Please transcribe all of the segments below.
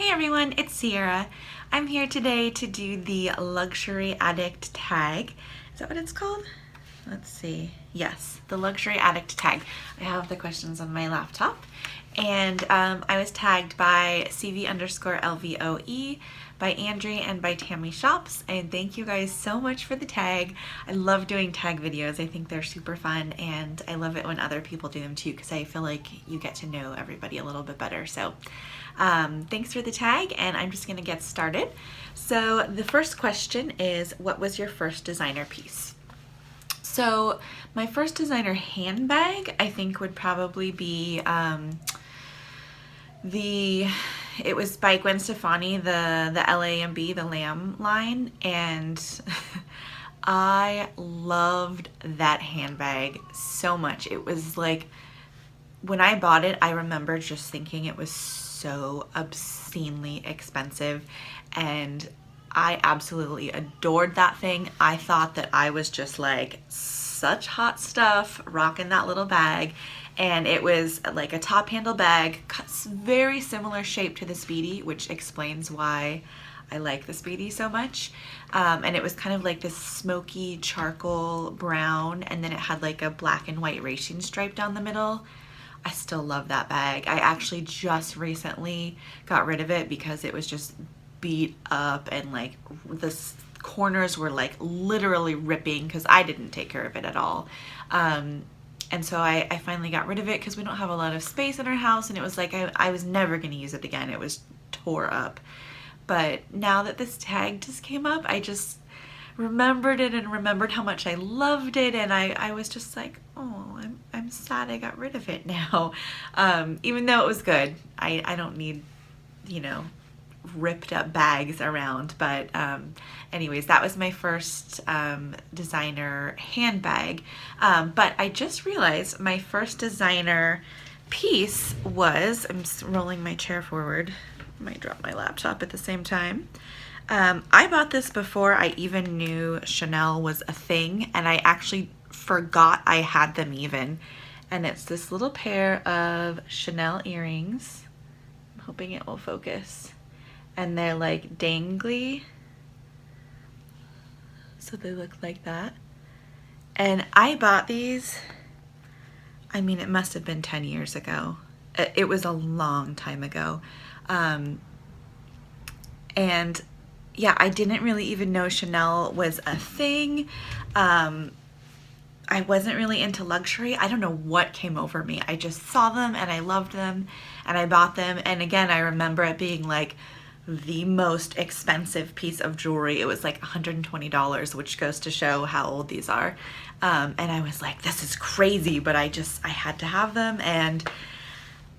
Hey everyone, it's Sierra. I'm here today to do the Luxury Addict Tag. Is that what it's called? Let's see. Yes, the Luxury Addict Tag. I have the questions on my laptop. And I was tagged by CV_LVOE, by Andri, and by Tammyshops. And thank you guys so much for the tag. I love doing tag videos. I think they're super fun, and I love it when other people do them too, because I feel like you get to know everybody a little bit better. So thanks for the tag, and I'm just gonna get started. So the first question is, what was your first designer piece? So my first designer handbag, I think, would probably be it was by Gwen Stefani, the LAMB, the Lamb line, and I loved that handbag so much. It was like, when I bought it, I remember just thinking it was so obscenely expensive, and I absolutely adored that thing. I thought that I was just like such hot stuff rocking that little bag. And it was like a top handle bag, very similar shape to the Speedy, which explains why I like the Speedy so much. And it was kind of like this smoky charcoal brown, and then it had like a black and white racing stripe down the middle. I still love that bag. I actually just recently got rid of it because it was just beat up, and like the corners were like literally ripping because I didn't take care of it at all. And so I finally got rid of it because we don't have a lot of space in our house, and it was like I was never going to use it again. It was tore up. But now that this tag just came up, I just remembered it and remembered how much I loved it, and I was just like, oh, I'm sad I got rid of it now. Even though it was good. I don't need, ripped up bags around, but anyways, that was my first designer handbag. But I just realized my first designer piece was, I'm just rolling my chair forward, I might drop my laptop at the same time. I bought this before I even knew Chanel was a thing, and I actually forgot I had them even. And it's this little pair of Chanel earrings. I'm hoping it will focus. And they're like dangly, so they look like that. And I bought these, I mean, it must have been 10 years ago. It was a long time ago. And yeah, I didn't really even know Chanel was a thing. I wasn't really into luxury. I don't know what came over me. I just saw them and I loved them and I bought them. And again, I remember it being like the most expensive piece of jewelry. It was like $120, which goes to show how old these are. And I was like, this is crazy, but I had to have them. And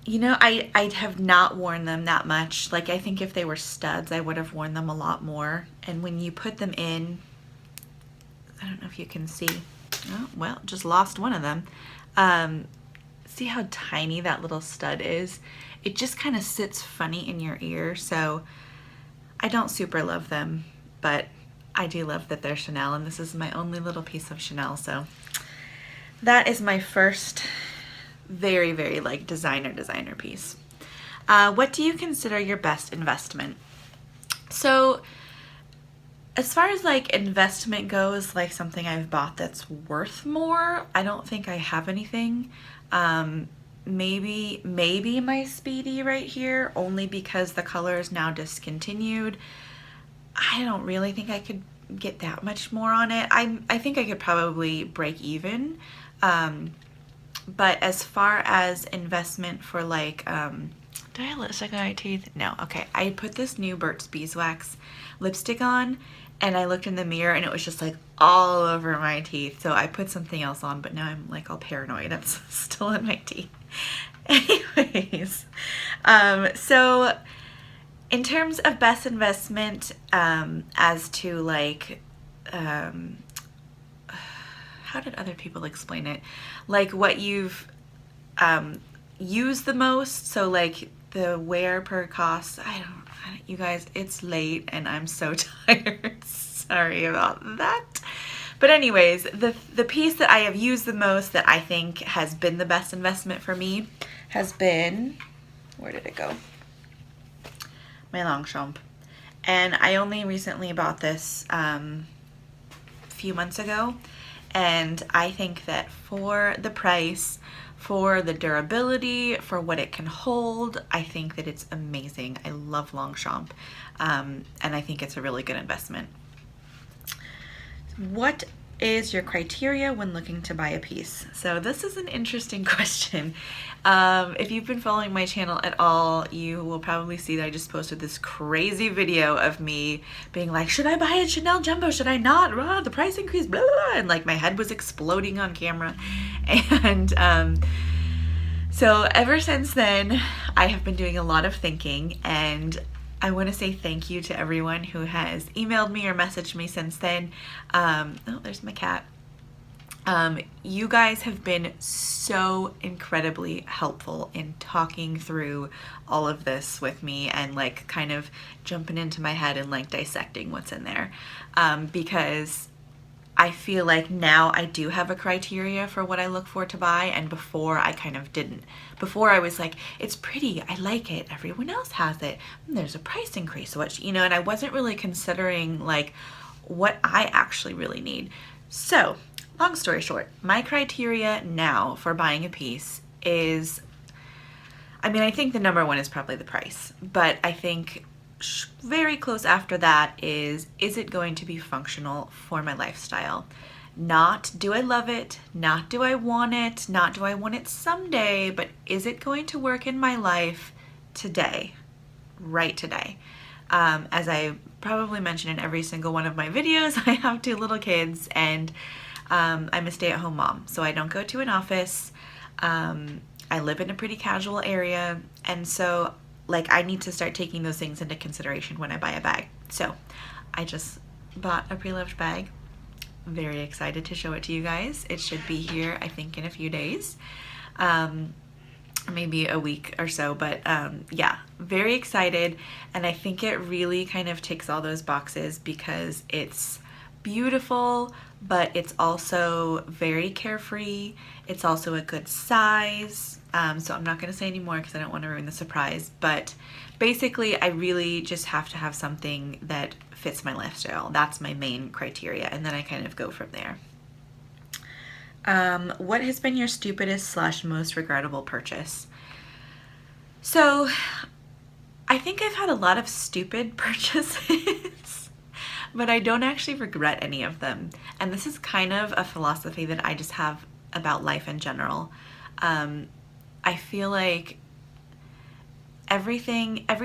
I have not worn them that much. Like, I think if they were studs, I would have worn them a lot more. And when you put them in, I don't know if you can see. Oh, well, just lost one of them. See how tiny that little stud is? It just kind of sits funny in your ear, so I don't super love them, but I do love that they're Chanel, and this is my only little piece of Chanel, so that is my first very, very like designer piece. What do you consider your best investment? So as far as like investment goes, like something I've bought that's worth more, I don't think I have anything. Maybe my Speedy right here, only because the color is now discontinued. I don't really think I could get that much more on it. I think I could probably break even. But as far as investment for like, did I have lipstick on my teeth? No, okay. I put this new Burt's Beeswax lipstick on, and I looked in the mirror and it was just like all over my teeth. So I put something else on, but now I'm like all paranoid. It's still in my teeth. Anyways, so in terms of best investment, as to like, how did other people explain it? Like what you've used the most. So like the wear per cost, you guys, it's late and I'm so tired. Sorry about that. But anyways, the piece that I have used the most that I think has been the best investment for me has been, where did it go? my Longchamp. And I only recently bought this a few months ago. And I think that for the price, for the durability, for what it can hold, I think that it's amazing. I love Longchamp, and I think it's a really good investment. What is your criteria when looking to buy a piece? So this is an interesting question. If you've been following my channel at all, you will probably see that I just posted this crazy video of me being like, should I buy a Chanel Jumbo? Should I not? The price increase, blah, blah, blah. And like my head was exploding on camera. And so ever since then, I have been doing a lot of thinking, and I want to say thank you to everyone who has emailed me or messaged me since then. Oh, there's my cat. You guys have been so incredibly helpful in talking through all of this with me and like kind of jumping into my head and like dissecting what's in there. Because I feel like now I do have a criteria for what I look for to buy, and before I kind of didn't. Before I was like, it's pretty, I like it, everyone else has it, there's a price increase, so what, and I wasn't really considering like what I actually really need. So, long story short, my criteria now for buying a piece is, I think the number one is probably the price, but I think very close after that is it going to be functional for my lifestyle? Not do I love it, not do I want it, not do I want it someday, but is it going to work in my life today, right today? As I probably mention in every single one of my videos, I have 2 little kids, and I'm a stay-at-home mom, so I don't go to an office. I live in a pretty casual area, and so like I need to start taking those things into consideration when I buy a bag. So I just bought a pre-loved bag. Very excited to show it to you guys. It should be here, I think, in a few days, maybe a week or so, but yeah, very excited. And I think it really kind of ticks all those boxes because it's beautiful, but it's also very carefree. It's also a good size. So I'm not going to say any more because I don't want to ruin the surprise, but basically I really just have to have something that fits my lifestyle. That's my main criteria, and then I kind of go from there. What has been your stupidest / most regrettable purchase? So I think I've had a lot of stupid purchases, but I don't actually regret any of them. And this is kind of a philosophy that I just have about life in general. I feel like every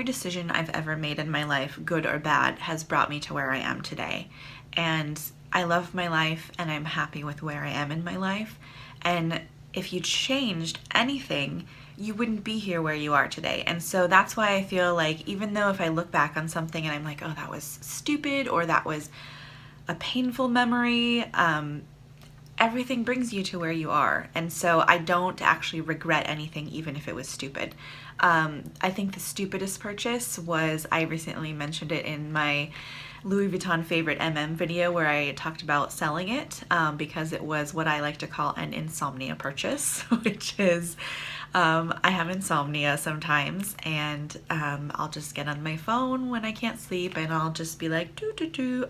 decision I've ever made in my life, good or bad, has brought me to where I am today. And I love my life, and I'm happy with where I am in my life. And if you changed anything, you wouldn't be here where you are today. And so that's why I feel like even though if I look back on something and I'm like, oh, that was stupid, or that was a painful memory, everything brings you to where you are. And so I don't actually regret anything, even if it was stupid. I think the stupidest purchase was, I recently mentioned it in my Louis Vuitton favorite video where I talked about selling it, because it was what I like to call an insomnia purchase, which is I have insomnia sometimes, and I'll just get on my phone when I can't sleep, and I'll just be like,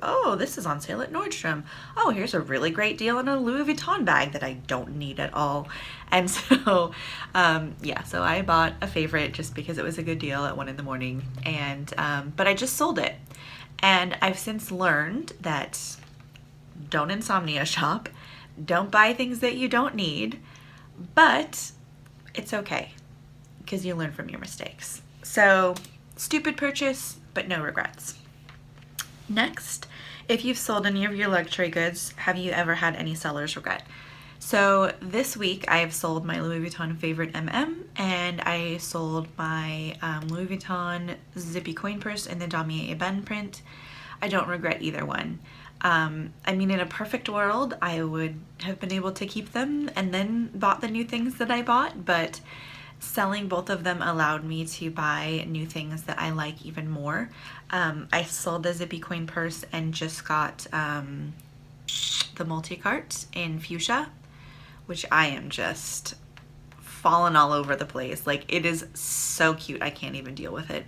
oh, this is on sale at Nordstrom. Oh, here's a really great deal on a Louis Vuitton bag that I don't need at all. And so, yeah, so I bought a favorite just because it was a good deal at 1 in the morning, and but I just sold it. And I've since learned that don't insomnia shop, don't buy things that you don't need, but it's okay because you learn from your mistakes. So, stupid purchase, but no regrets. Next, if you've sold any of your luxury goods, have you ever had any seller's regret? So this week I have sold my Louis Vuitton favorite and I sold my Louis Vuitton zippy coin purse in the Damier Ebene print. I don't regret either one. I mean, in a perfect world, I would have been able to keep them and then bought the new things that I bought, but selling both of them allowed me to buy new things that I like even more. I sold the zippy coin purse and just got the multi-cart in fuchsia, which I am just falling all over the place. Like, it is so cute. I can't even deal with it.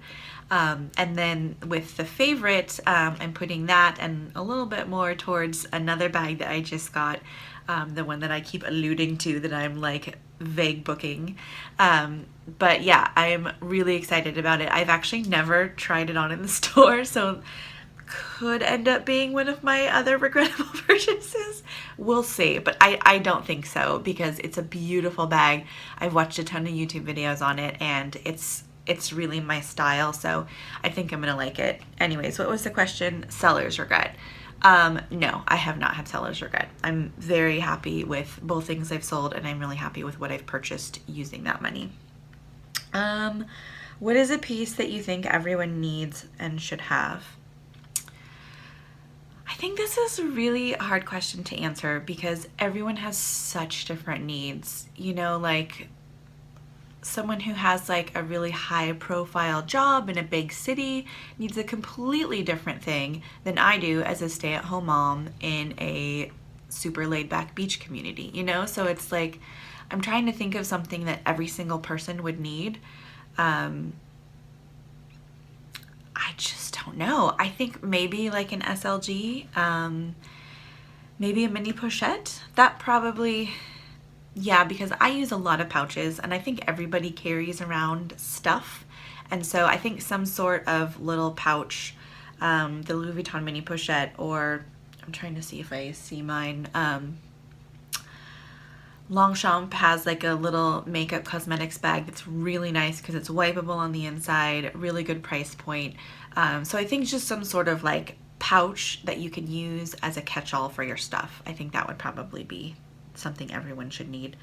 And then with the favorite, I'm putting that and a little bit more towards another bag that I just got, the one that I keep alluding to that I'm like vague booking. But yeah, I'm really excited about it. I've actually never tried it on in the store, so could end up being one of my other regrettable purchases. We'll see, but I don't think so because it's a beautiful bag. I've watched a ton of YouTube videos on it and it's really my style, so I think I'm gonna like it. Anyways, what was the question? Seller's regret. No, I have not had seller's regret. I'm very happy with both things I've sold and I'm really happy with what I've purchased using that money. What is a piece that you think everyone needs and should have? I think this is a really hard question to answer because everyone has such different needs. You know, like someone who has like a really high profile job in a big city needs a completely different thing than I do as a stay-at-home mom in a super laid-back beach community, you know? So it's like I'm trying to think of something that every single person would need. I just don't know. I think maybe like an SLG, maybe a mini pochette. That probably, yeah, because I use a lot of pouches and I think everybody carries around stuff. And so I think some sort of little pouch, the Louis Vuitton mini pochette, or I'm trying to see if I see mine. Longchamp has like a little makeup cosmetics bag that's really nice because it's wipeable on the inside, really good price point. So I think just some sort of like pouch that you can use as a catch-all for your stuff. I think that would probably be something everyone should need.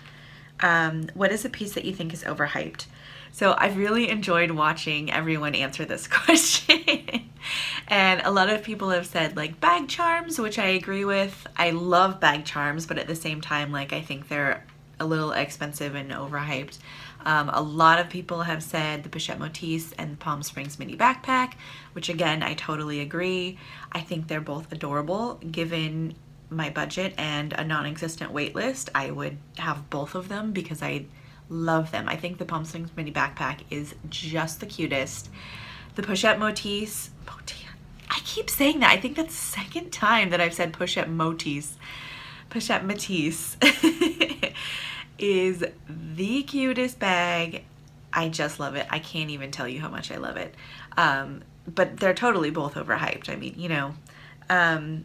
What is a piece that you think is overhyped? So I've really enjoyed watching everyone answer this question. And a lot of people have said like bag charms, which I agree with. I love bag charms, but at the same time, like I think they're a little expensive and overhyped. A lot of people have said the Pochette Motif and the Palm Springs mini backpack, which again, I totally agree. I think they're both adorable. Given my budget and a non-existent wait list, I would have both of them because I love them. I think the Palm Springs mini backpack is just the cutest. The Pochette Motif, I keep saying that. I think that's the second time that I've said Pochette Motif. Pochette Motif is the cutest bag. I just love it. I can't even tell you how much I love it. But they're totally both overhyped. I mean, you know. And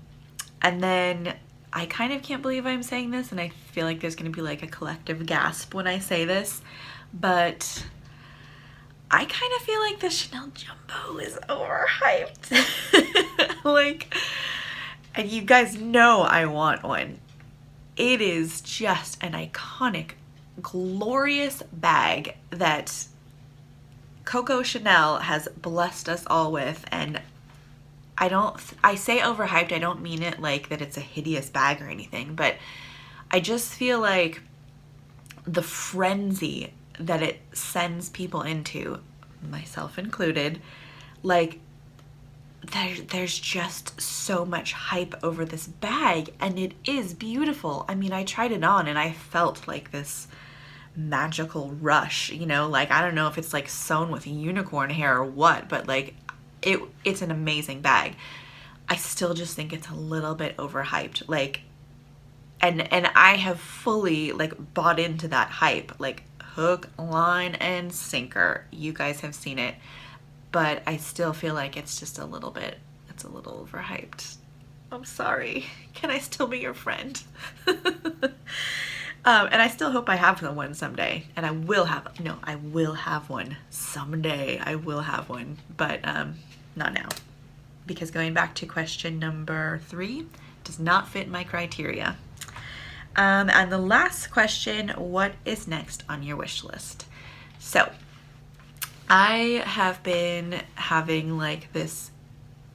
then I kind of can't believe I'm saying this, and I feel like there's going to be like a collective gasp when I say this, but I kind of feel like the Chanel Jumbo is overhyped. Like, and you guys know I want one. It is just an iconic, glorious bag that Coco Chanel has blessed us all with, and I say overhyped, I don't mean it like that it's a hideous bag or anything, but I just feel like the frenzy that it sends people into, myself included, like there's just so much hype over this bag, and it is beautiful. I mean, I tried it on and I felt like this magical rush, you know, like I don't know if it's like sewn with unicorn hair or what, but like it's an amazing bag. I still just think it's a little bit overhyped, like, and I have fully like bought into that hype, like hook, line, and sinker. You guys have seen it, but I still feel like it's just a little bit, it's a little overhyped. I'm sorry. Can I still be your friend? And I still hope I have one someday, and I will have one someday. I will have one, but not now, because going back to question number 3 does not fit my criteria. And the last question, what is next on your wish list? So I have been having like this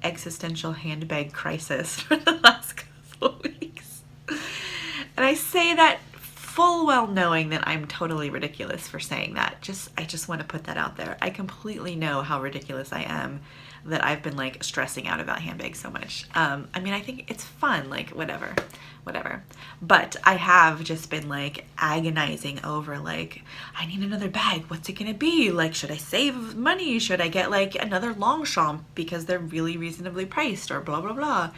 existential handbag crisis for the last couple of weeks. And I say that full well knowing that I'm totally ridiculous for saying that. I just want to put that out there. I completely know how ridiculous I am, that I've been like stressing out about handbags so much. I mean, I think it's fun, like whatever. But I have just been like agonizing over like, I need another bag. What's it gonna be? Like, should I save money? Should I get like another Longchamp because they're really reasonably priced, or blah, blah, blah.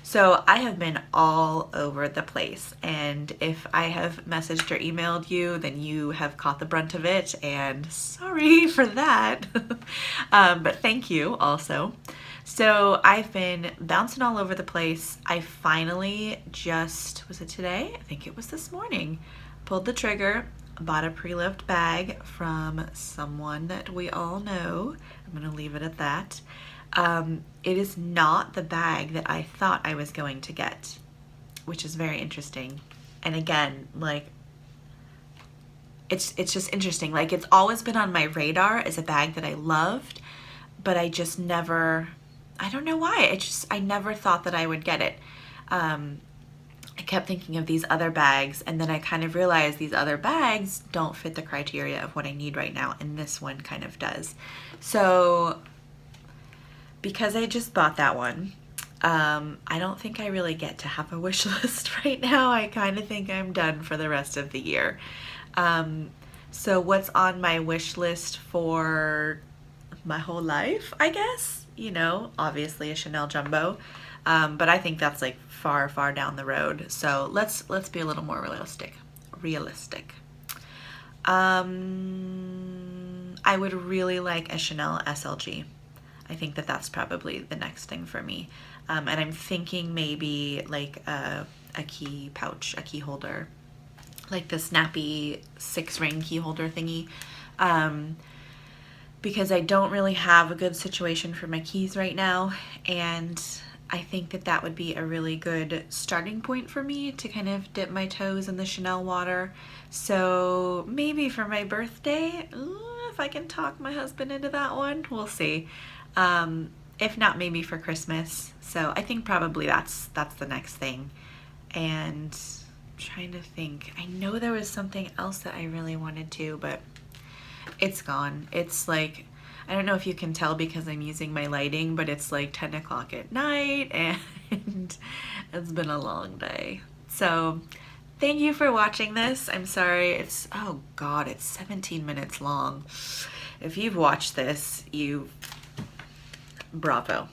So I have been all over the place, and if I have messaged or emailed you, then you have caught the brunt of it, and sorry for that. But thank you also. So I've been bouncing all over the place. I finally just, was it today? I think it was this morning, pulled the trigger, bought a pre-loved bag from someone that we all know. I'm gonna leave it at that. It is not the bag that I thought I was going to get, which is very interesting. And again, like, it's just interesting. Like, it's always been on my radar as a bag that I loved, but I just never, I don't know why. I never thought that I would get it. I kept thinking of these other bags, and then I kind of realized these other bags don't fit the criteria of what I need right now, and this one kind of does. So because I just bought that one, I don't think I really get to have a wish list right now. I kind of think I'm done for the rest of the year. So what's on my wish list for my whole life, I guess? You know, obviously a Chanel Jumbo, but I think that's like far, far down the road. So let's be a little more realistic. I would really like a Chanel SLG. I think that that's probably the next thing for me. And I'm thinking maybe like a key pouch, a key holder, like the snappy 6-ring key holder thingy. Because I don't really have a good situation for my keys right now. And I think that that would be a really good starting point for me to kind of dip my toes in the Chanel water. So maybe for my birthday, if I can talk my husband into that one, we'll see. If not, maybe for Christmas. So I think probably that's the next thing. And I'm trying to think. I know there was something else that I really wanted to, but it's gone. It's like, I don't know if you can tell because I'm using my lighting, but it's like 10 o'clock at night, and it's been a long day. So thank you for watching this. I'm sorry. It's, oh God, it's 17 minutes long. If you've watched this, bravo,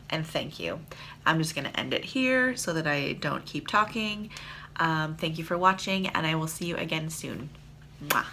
and thank you. I'm just gonna end it here so that I don't keep talking. Thank you for watching, and I will see you again soon. Mwah.